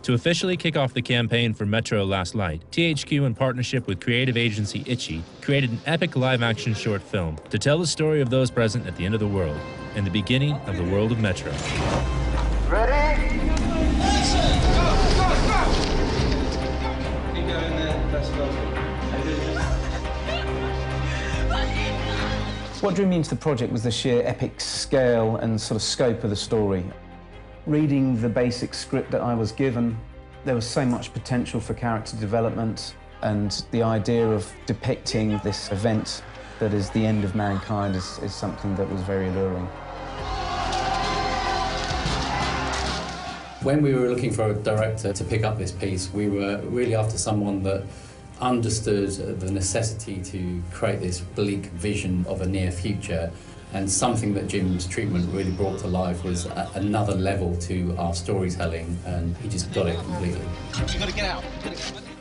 To officially kick off the campaign for Metro Last Light, THQ, in partnership with creative agency Itchy, created an epic live-action short film to tell the story of those present at the end of the world and the beginning of the world of Metro. Ready? Keep going there, best of luck. What drew me into the project was the sheer epic scale and sort of scope of the story. Reading the basic script that I was given, there was so much potential for character development, and the idea of depicting this event that is the end of mankind is something that was very alluring. When we were looking for a director to pick up this piece, we were really after someone that understood the necessity to create this bleak vision of a near future, and something that Jim's treatment really brought to life was another level to our storytelling, and he just got it completely. You gotta get out.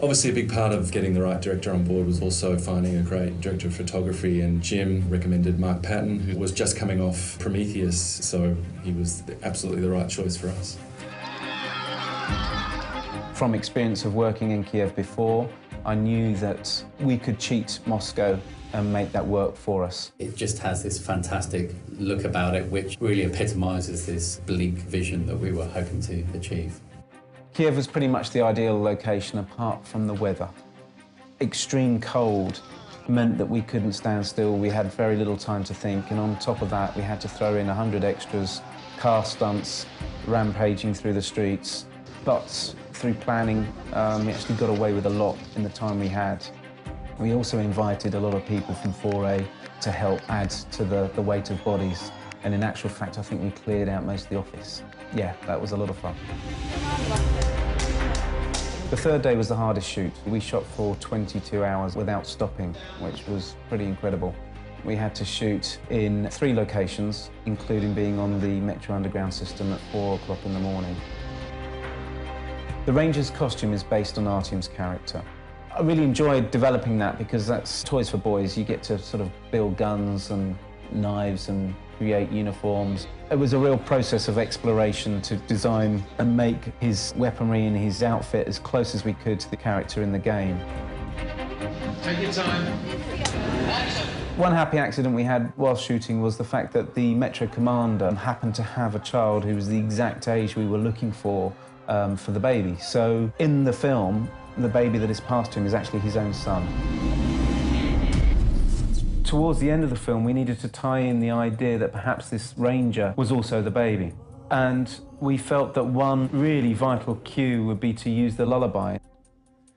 Obviously, a big part of getting the right director on board was also finding a great director of photography, and Jim recommended Mark Patton, who was just coming off Prometheus, so he was absolutely the right choice for us. From experience of working in Kiev before, I knew that we could cheat Moscow and make that work for us. It just has this fantastic look about it, which really epitomises this bleak vision that we were hoping to achieve. Kiev was pretty much the ideal location apart from the weather. Extreme cold meant that we couldn't stand still, we had very little time to think, and on top of that we had to throw in 100 extras, car stunts, rampaging through the streets. But through planning, we actually got away with a lot in the time we had. We also invited a lot of people from 4A to help add to the weight of bodies. And in actual fact, I think we cleared out most of the office. Yeah, that was a lot of fun. The third day was the hardest shoot. We shot for 22 hours without stopping, which was pretty incredible. We had to shoot in 3 locations, including being on the Metro Underground system at 4 o'clock in the morning. The Ranger's costume is based on Artyom's character. I really enjoyed developing that because that's toys for boys. You get to sort of build guns and knives and create uniforms. It was a real process of exploration to design and make his weaponry and his outfit as close as we could to the character in the game. Take your time. One happy accident we had while shooting was the fact that the Metro commander happened to have a child who was the exact age we were looking for the baby. So in the film, the baby that is passed to him is actually his own son. Towards the end of the film, we needed to tie in the idea that perhaps this ranger was also the baby. And we felt that one really vital cue would be to use the lullaby.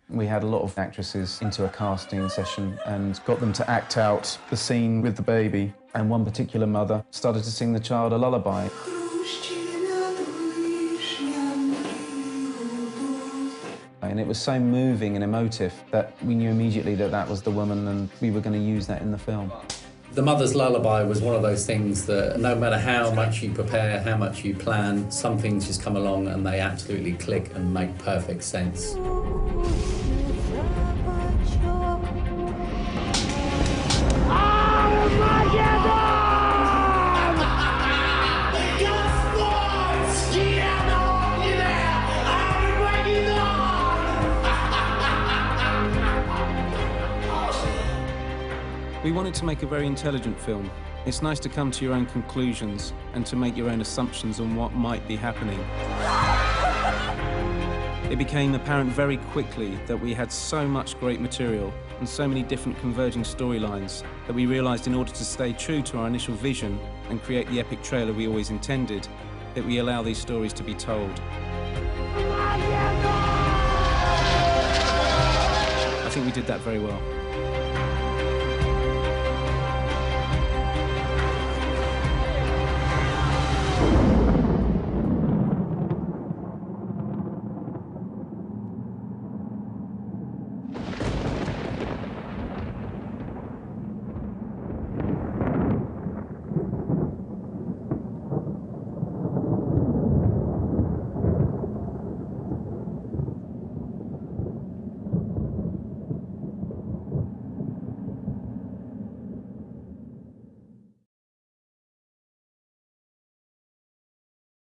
We had a lot of actresses into a casting session and got them to act out the scene with the baby. And one particular mother started to sing the child a lullaby. And it was so moving and emotive that we knew immediately that that was the woman, and we were going to use that in the film. The Mother's Lullaby was one of those things that no matter how much you prepare, how much you plan, some things just come along and they absolutely click and make perfect sense. We wanted to make a very intelligent film. It's nice to come to your own conclusions and to make your own assumptions on what might be happening. It became apparent very quickly that we had so much great material and so many different converging storylines that we realized in order to stay true to our initial vision and create the epic trailer we always intended, that we allow these stories to be told. I think we did that very well.